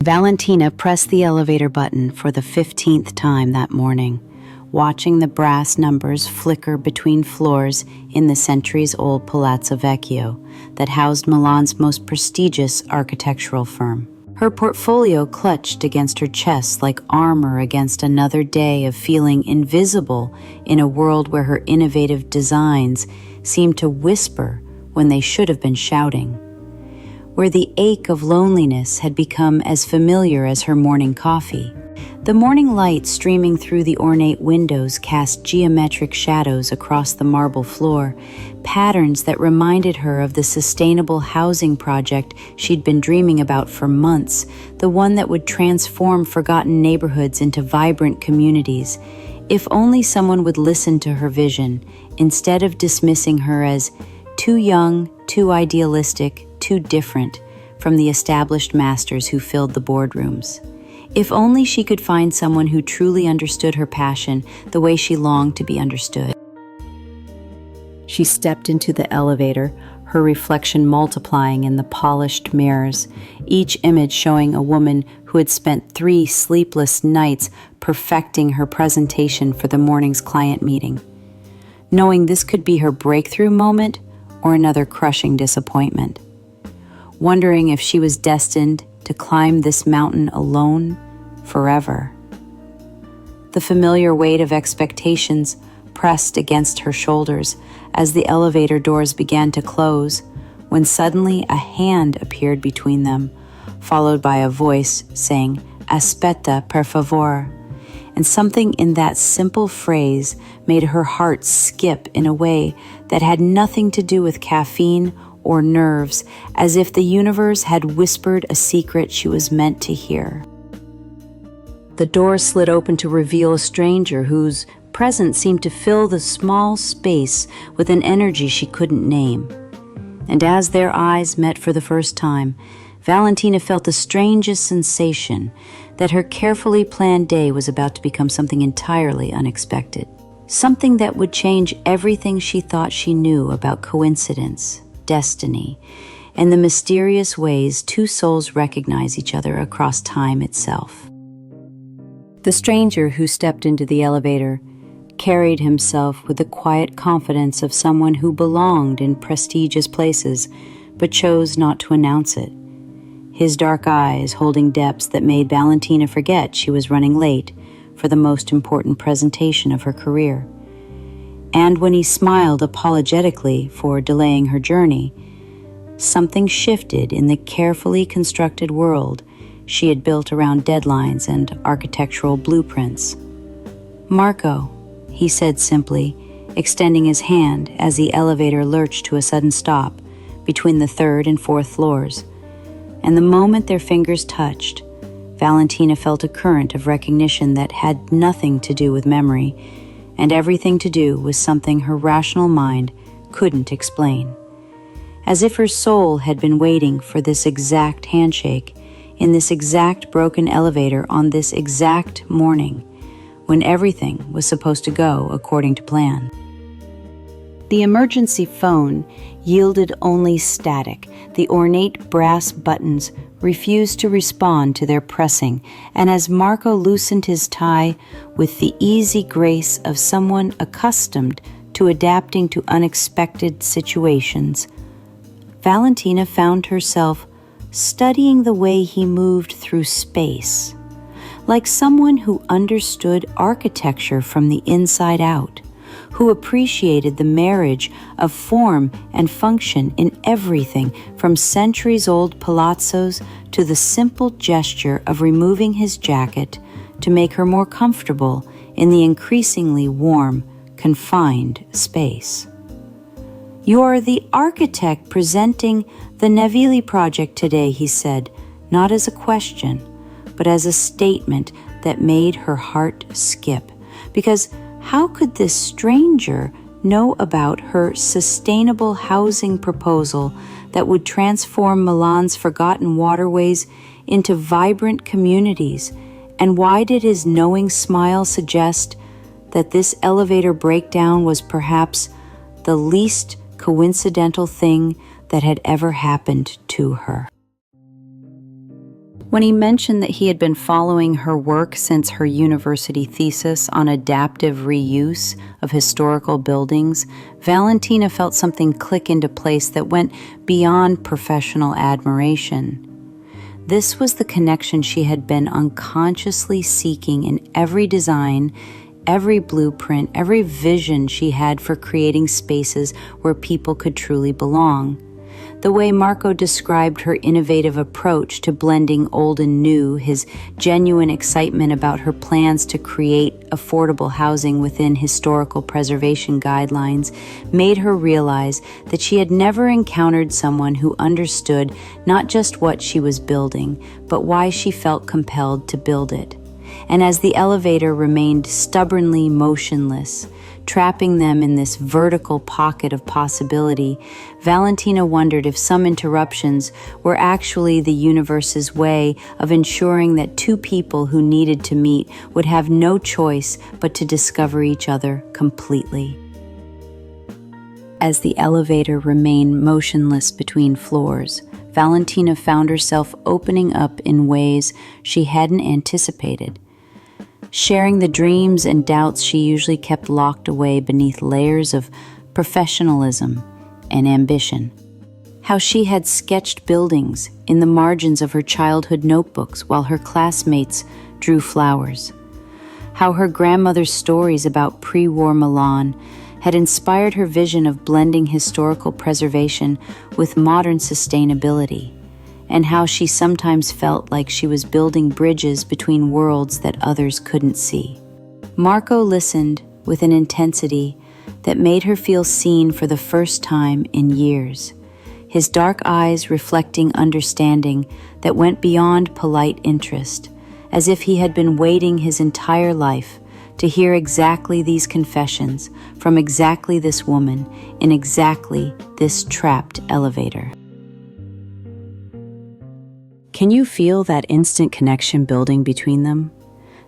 Valentina pressed the elevator button for the 15th time that morning, watching the brass numbers flicker between floors in the centuries-old Palazzo Vecchio that housed Milan's most prestigious architectural firm. Her portfolio clutched against her chest like armor against another day of feeling invisible in a world where her innovative designs seemed to whisper when they should have been shouting, where the ache of loneliness had become as familiar as her morning coffee. The morning light streaming through the ornate windows cast geometric shadows across the marble floor, patterns that reminded her of the sustainable housing project she'd been dreaming about for months, the one that would transform forgotten neighborhoods into vibrant communities. If only someone would listen to her vision, instead of dismissing her as too young, too idealistic, too different from the established masters who filled the boardrooms. If only she could find someone who truly understood her passion the way she longed to be understood. She stepped into the elevator, her reflection multiplying in the polished mirrors, each image showing a woman who had spent 3 sleepless nights perfecting her presentation for the morning's client meeting. Knowing this could be her breakthrough moment or another crushing disappointment. Wondering if she was destined to climb this mountain alone forever. The familiar weight of expectations pressed against her shoulders as the elevator doors began to close, when suddenly a hand appeared between them, followed by a voice saying, "Aspetta, per favore." And something in that simple phrase made her heart skip in a way that had nothing to do with caffeine or nerves, as if the universe had whispered a secret she was meant to hear. The door slid open to reveal a stranger whose presence seemed to fill the small space with an energy she couldn't name. And as their eyes met for the first time, Valentina felt the strangest sensation that her carefully planned day was about to become something entirely unexpected. Something that would change everything she thought she knew about coincidence, destiny, and the mysterious ways two souls recognize each other across time itself. The stranger who stepped into the elevator carried himself with the quiet confidence of someone who belonged in prestigious places but chose not to announce it. His dark eyes holding depths that made Valentina forget she was running late for the most important presentation of her career. And when he smiled apologetically for delaying her journey, something shifted in the carefully constructed world she had built around deadlines and architectural blueprints. "Marco," he said simply, extending his hand as the elevator lurched to a sudden stop between the 3rd and 4th floors. And the moment their fingers touched, Valentina felt a current of recognition that had nothing to do with memory and everything to do with something her rational mind couldn't explain. As if her soul had been waiting for this exact handshake in this exact broken elevator on this exact morning when everything was supposed to go according to plan. The emergency phone yielded only static. The ornate brass buttons refused to respond to their pressing, and as Marco loosened his tie with the easy grace of someone accustomed to adapting to unexpected situations, Valentina found herself studying the way he moved through space, like someone who understood architecture from the inside out, who appreciated the marriage of form and function in everything from centuries-old palazzos to the simple gesture of removing his jacket to make her more comfortable in the increasingly warm, confined space. "You're the architect presenting the Navili project today," he said, not as a question, but as a statement that made her heart skip. Because how could this stranger know about her sustainable housing proposal that would transform Milan's forgotten waterways into vibrant communities? And why did his knowing smile suggest that this elevator breakdown was perhaps the least coincidental thing that had ever happened to her? When he mentioned that he had been following her work since her university thesis on adaptive reuse of historical buildings, Valentina felt something click into place that went beyond professional admiration. This was the connection she had been unconsciously seeking in every design, every blueprint, every vision she had for creating spaces where people could truly belong. The way Marco described her innovative approach to blending old and new, his genuine excitement about her plans to create affordable housing within historical preservation guidelines, made her realize that she had never encountered someone who understood not just what she was building, but why she felt compelled to build it. And as the elevator remained stubbornly motionless, trapping them in this vertical pocket of possibility, Valentina wondered if some interruptions were actually the universe's way of ensuring that two people who needed to meet would have no choice but to discover each other completely. As the elevator remained motionless between floors, Valentina found herself opening up in ways she hadn't anticipated, sharing the dreams and doubts she usually kept locked away beneath layers of professionalism and ambition. How she had sketched buildings in the margins of her childhood notebooks while her classmates drew flowers. How her grandmother's stories about pre-war Milan had inspired her vision of blending historical preservation with modern sustainability, and how she sometimes felt like she was building bridges between worlds that others couldn't see. Marco listened with an intensity that made her feel seen for the first time in years, his dark eyes reflecting understanding that went beyond polite interest, as if he had been waiting his entire life to hear exactly these confessions from exactly this woman in exactly this trapped elevator. Can you feel that instant connection building between them?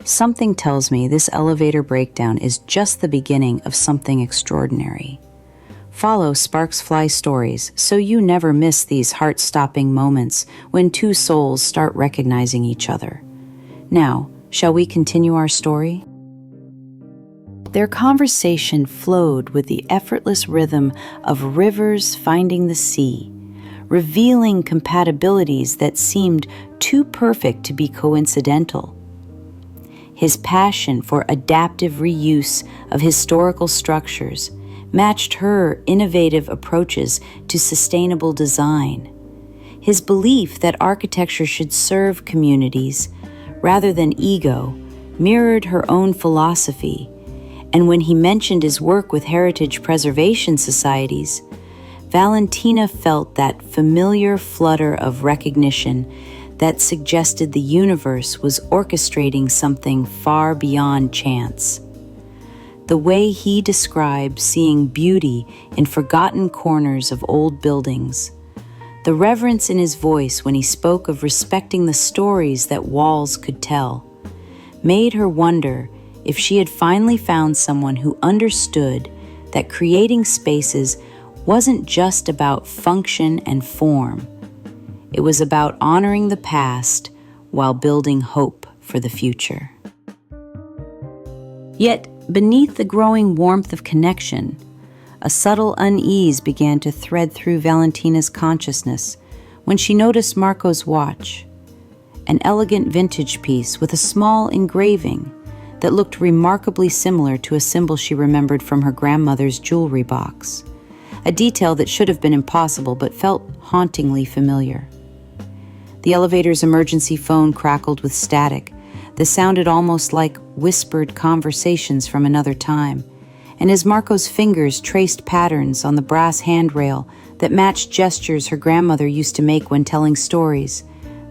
Something tells me this elevator breakdown is just the beginning of something extraordinary. Follow Sparks Fly Stories so you never miss these heart-stopping moments when two souls start recognizing each other. Now, shall we continue our story? Their conversation flowed with the effortless rhythm of rivers finding the sea, revealing compatibilities that seemed too perfect to be coincidental. His passion for adaptive reuse of historical structures matched her innovative approaches to sustainable design. His belief that architecture should serve communities rather than ego mirrored her own philosophy, and when he mentioned his work with heritage preservation societies, Valentina felt that familiar flutter of recognition that suggested the universe was orchestrating something far beyond chance. The way he described seeing beauty in forgotten corners of old buildings, the reverence in his voice when he spoke of respecting the stories that walls could tell, made her wonder if she had finally found someone who understood that creating spaces wasn't just about function and form. It was about honoring the past while building hope for the future. Yet, beneath the growing warmth of connection, a subtle unease began to thread through Valentina's consciousness when she noticed Marco's watch, an elegant vintage piece with a small engraving that looked remarkably similar to a symbol she remembered from her grandmother's jewelry box. A detail that should have been impossible but felt hauntingly familiar. The elevator's emergency phone crackled with static that sounded almost like whispered conversations from another time, and as Marco's fingers traced patterns on the brass handrail that matched gestures her grandmother used to make when telling stories,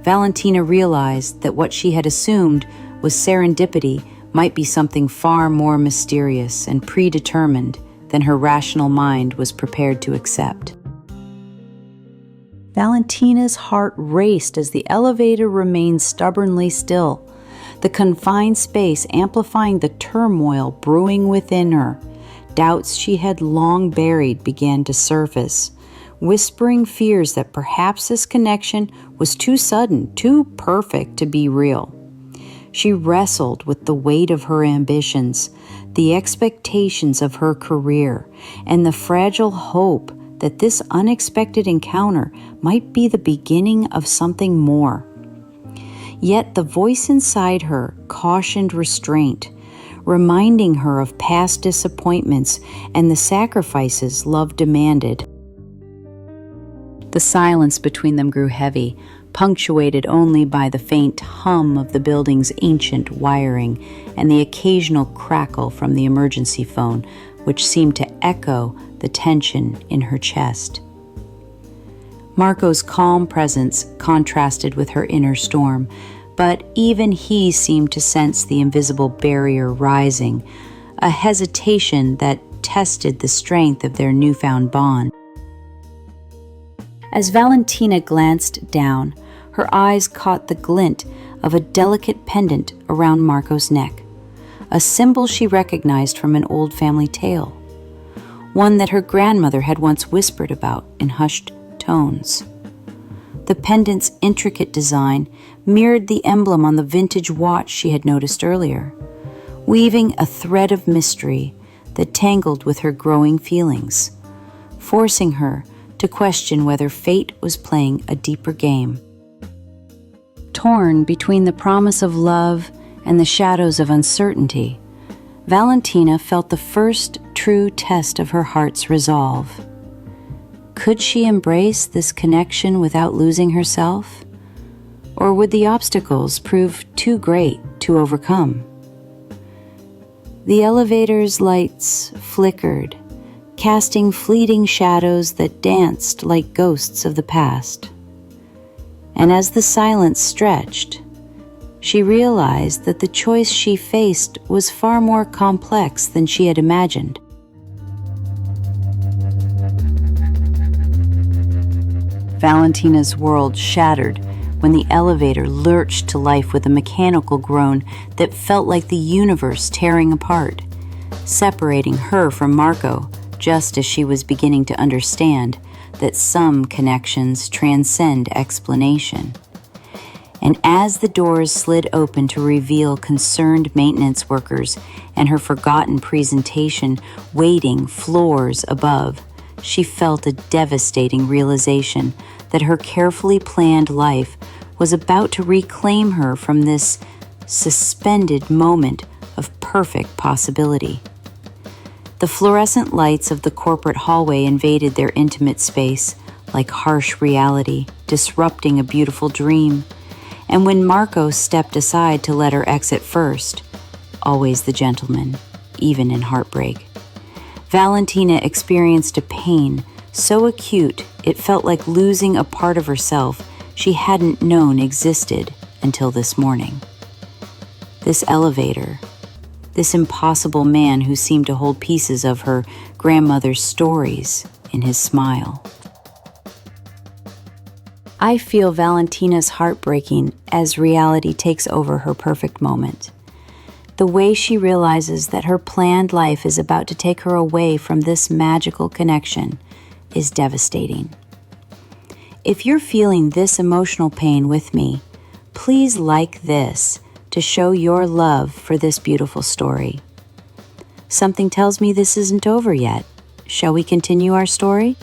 Valentina realized that what she had assumed was serendipity might be something far more mysterious and predetermined than her rational mind was prepared to accept. Valentina's heart raced as the elevator remained stubbornly still, the confined space amplifying the turmoil brewing within her. Doubts she had long buried began to surface, whispering fears that perhaps this connection was too sudden, too perfect to be real. She wrestled with the weight of her ambitions, the expectations of her career, and the fragile hope that this unexpected encounter might be the beginning of something more. Yet the voice inside her cautioned restraint, reminding her of past disappointments and the sacrifices love demanded. The silence between them grew heavy, punctuated only by the faint hum of the building's ancient wiring and the occasional crackle from the emergency phone, which seemed to echo the tension in her chest. Marco's calm presence contrasted with her inner storm, but even he seemed to sense the invisible barrier rising, a hesitation that tested the strength of their newfound bond. As Valentina glanced down, her eyes caught the glint of a delicate pendant around Marco's neck, a symbol she recognized from an old family tale, one that her grandmother had once whispered about in hushed tones. The pendant's intricate design mirrored the emblem on the vintage watch she had noticed earlier, weaving a thread of mystery that tangled with her growing feelings, forcing her to question whether fate was playing a deeper game. Torn between the promise of love and the shadows of uncertainty, Valentina felt the first true test of her heart's resolve. Could she embrace this connection without losing herself? Or would the obstacles prove too great to overcome? The elevator's lights flickered, casting fleeting shadows that danced like ghosts of the past. And as the silence stretched, she realized that the choice she faced was far more complex than she had imagined. Valentina's world shattered when the elevator lurched to life with a mechanical groan that felt like the universe tearing apart, separating her from Marco just as she was beginning to understand that some connections transcend explanation. And as the doors slid open to reveal concerned maintenance workers and her forgotten presentation waiting floors above, she felt a devastating realization that her carefully planned life was about to reclaim her from this suspended moment of perfect possibility. The fluorescent lights of the corporate hallway invaded their intimate space like harsh reality, disrupting a beautiful dream. And when Marco stepped aside to let her exit first, always the gentleman, even in heartbreak, Valentina experienced a pain so acute it felt like losing a part of herself she hadn't known existed until this morning. This elevator, this impossible man who seemed to hold pieces of her grandmother's stories in his smile. I feel Valentina's heart breaking as reality takes over her perfect moment. The way she realizes that her planned life is about to take her away from this magical connection is devastating. If you're feeling this emotional pain with me, please like this to show your love for this beautiful story. Something tells me this isn't over yet. Shall we continue our story?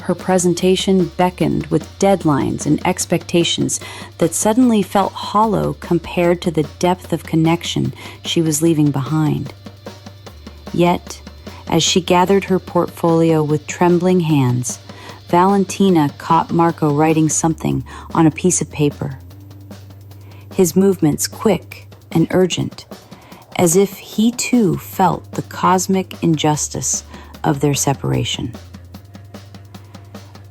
Her presentation beckoned with deadlines and expectations that suddenly felt hollow compared to the depth of connection she was leaving behind. Yet, as she gathered her portfolio with trembling hands, Valentina caught Marco writing something on a piece of paper. His movements quick and urgent, as if he too felt the cosmic injustice of their separation.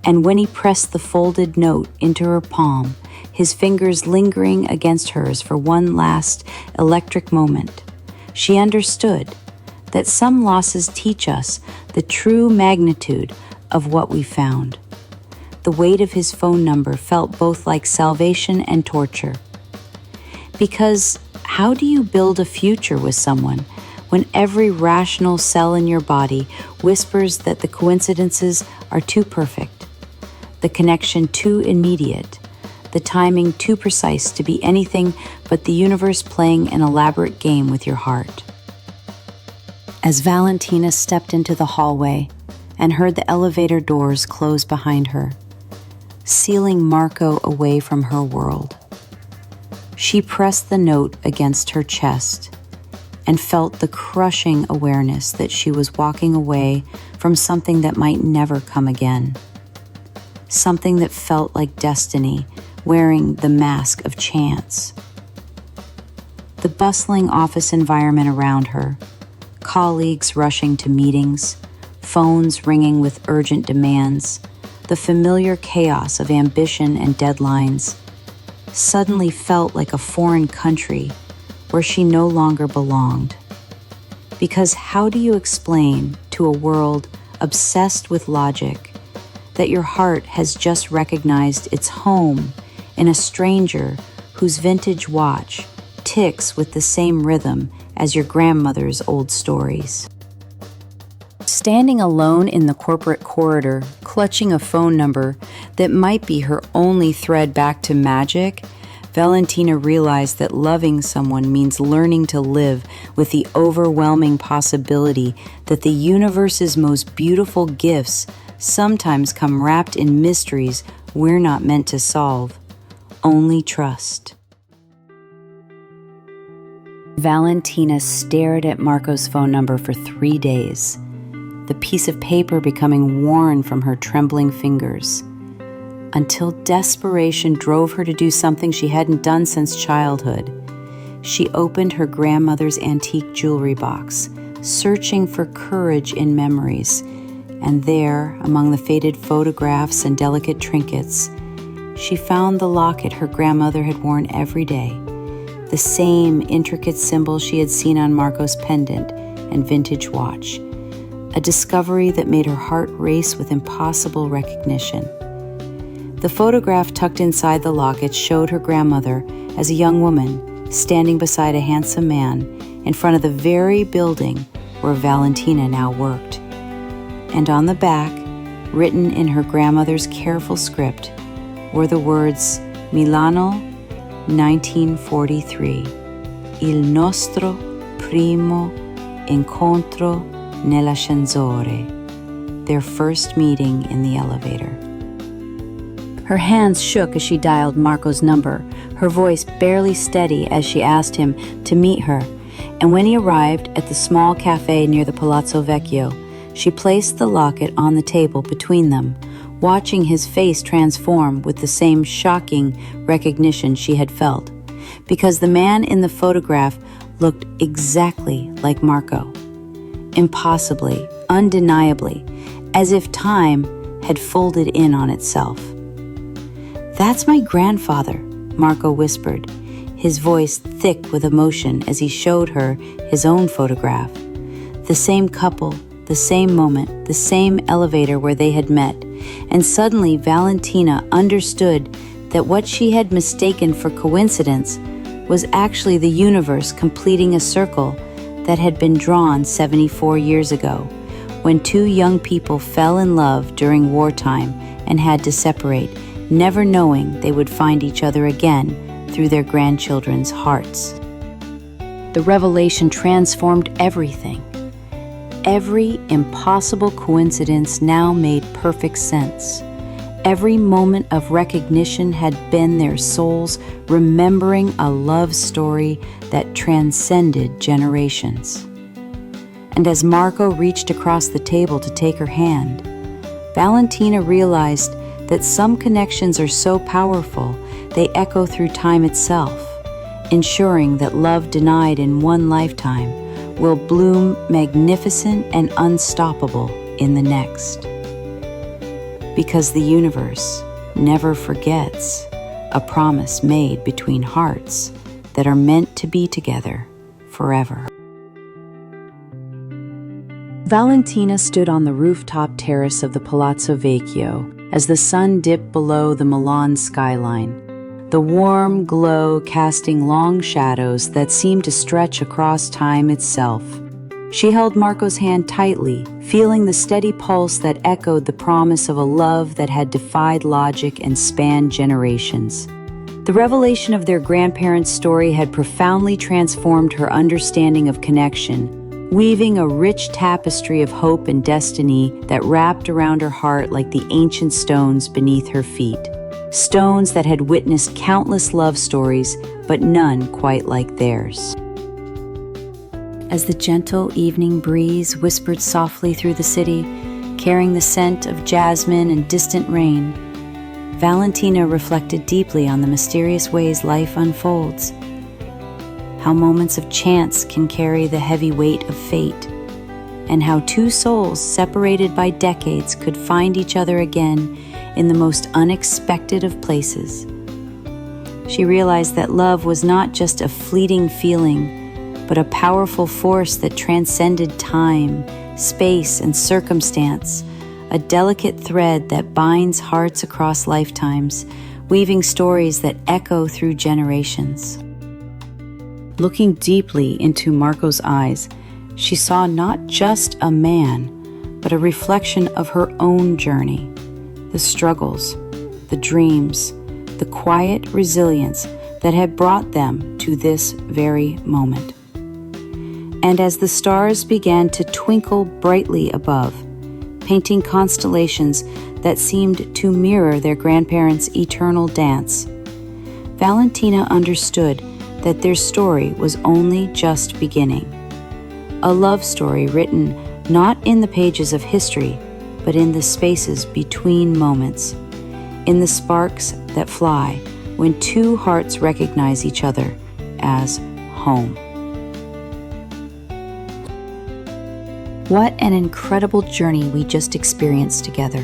And when he pressed the folded note into her palm, his fingers lingering against hers for one last electric moment, she understood that some losses teach us the true magnitude of what we found. The weight of his phone number felt both like salvation and torture. Because how do you build a future with someone when every rational cell in your body whispers that the coincidences are too perfect, the connection too immediate, the timing too precise to be anything but the universe playing an elaborate game with your heart. As Valentina stepped into the hallway and heard the elevator doors close behind her, sealing Marco away from her world, she pressed the note against her chest and felt the crushing awareness that she was walking away from something that might never come again. Something that felt like destiny wearing the mask of chance. The bustling office environment around her, colleagues rushing to meetings, phones ringing with urgent demands, the familiar chaos of ambition and deadlines, suddenly felt like a foreign country where she no longer belonged. Because how do you explain to a world obsessed with logic that your heart has just recognized its home in a stranger whose vintage watch ticks with the same rhythm as your grandmother's old stories? Standing alone in the corporate corridor, clutching a phone number that might be her only thread back to magic, Valentina realized that loving someone means learning to live with the overwhelming possibility that the universe's most beautiful gifts sometimes come wrapped in mysteries we're not meant to solve. Only trust. Valentina stared at Marco's phone number for 3 days, the piece of paper becoming worn from her trembling fingers, until desperation drove her to do something she hadn't done since childhood. She opened her grandmother's antique jewelry box, searching for courage in memories, and there, among the faded photographs and delicate trinkets, she found the locket her grandmother had worn every day, the same intricate symbol she had seen on Marco's pendant and vintage watch, a discovery that made her heart race with impossible recognition. The photograph tucked inside the locket showed her grandmother as a young woman standing beside a handsome man in front of the very building where Valentina now worked. And on the back, written in her grandmother's careful script, were the words Milano, 1943, il nostro primo incontro nell'ascensore, their first meeting in the elevator. Her hands shook as she dialed Marco's number, her voice barely steady as she asked him to meet her, and when he arrived at the small cafe near the Palazzo Vecchio, she placed the locket on the table between them, watching his face transform with the same shocking recognition she had felt, because the man in the photograph looked exactly like Marco. Impossibly, undeniably, as if time had folded in on itself. "That's my grandfather," Marco whispered, his voice thick with emotion as he showed her his own photograph. The same couple, the same moment, the same elevator where they had met, and suddenly Valentina understood that what she had mistaken for coincidence was actually the universe completing a circle that had been drawn 74 years ago, when two young people fell in love during wartime and had to separate, never knowing they would find each other again through their grandchildren's hearts. The revelation transformed everything. Every impossible coincidence now made perfect sense. Every moment of recognition had been their souls remembering a love story that transcended generations. And as Marco reached across the table to take her hand, Valentina realized that some connections are so powerful they echo through time itself, ensuring that love denied in one lifetime will bloom magnificent and unstoppable in the next. Because the universe never forgets a promise made between hearts that are meant to be together forever. Valentina stood on the rooftop terrace of the Palazzo Vecchio as the sun dipped below the Milan skyline, the warm glow casting long shadows that seemed to stretch across time itself. She held Marco's hand tightly, feeling the steady pulse that echoed the promise of a love that had defied logic and spanned generations. The revelation of their grandparents' story had profoundly transformed her understanding of connection, weaving a rich tapestry of hope and destiny that wrapped around her heart like the ancient stones beneath her feet. Stones that had witnessed countless love stories, but none quite like theirs. As the gentle evening breeze whispered softly through the city, carrying the scent of jasmine and distant rain, Valentina reflected deeply on the mysterious ways life unfolds, how moments of chance can carry the heavy weight of fate, and how two souls separated by decades could find each other again in the most unexpected of places. She realized that love was not just a fleeting feeling, but a powerful force that transcended time, space, and circumstance, a delicate thread that binds hearts across lifetimes, weaving stories that echo through generations. Looking deeply into Marco's eyes, she saw not just a man, but a reflection of her own journey, the struggles, the dreams, the quiet resilience that had brought them to this very moment. And as the stars began to twinkle brightly above, painting constellations that seemed to mirror their grandparents' eternal dance, Valentina understood that their story was only just beginning. A love story written not in the pages of history, but in the spaces between moments, in the sparks that fly when two hearts recognize each other as home. What an incredible journey we just experienced together.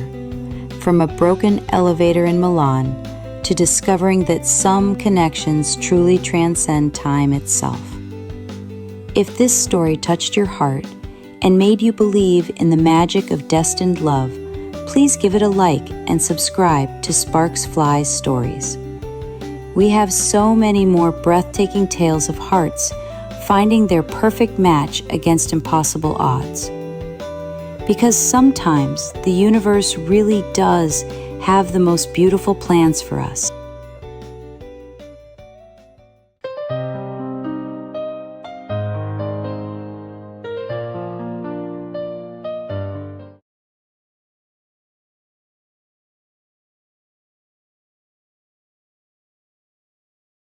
From a broken elevator in Milan to discovering that some connections truly transcend time itself. If this story touched your heart and made you believe in the magic of destined love, please give it a like and subscribe to Sparks Fly's Stories. We have so many more breathtaking tales of hearts finding their perfect match against impossible odds. Because sometimes the universe really does have the most beautiful plans for us.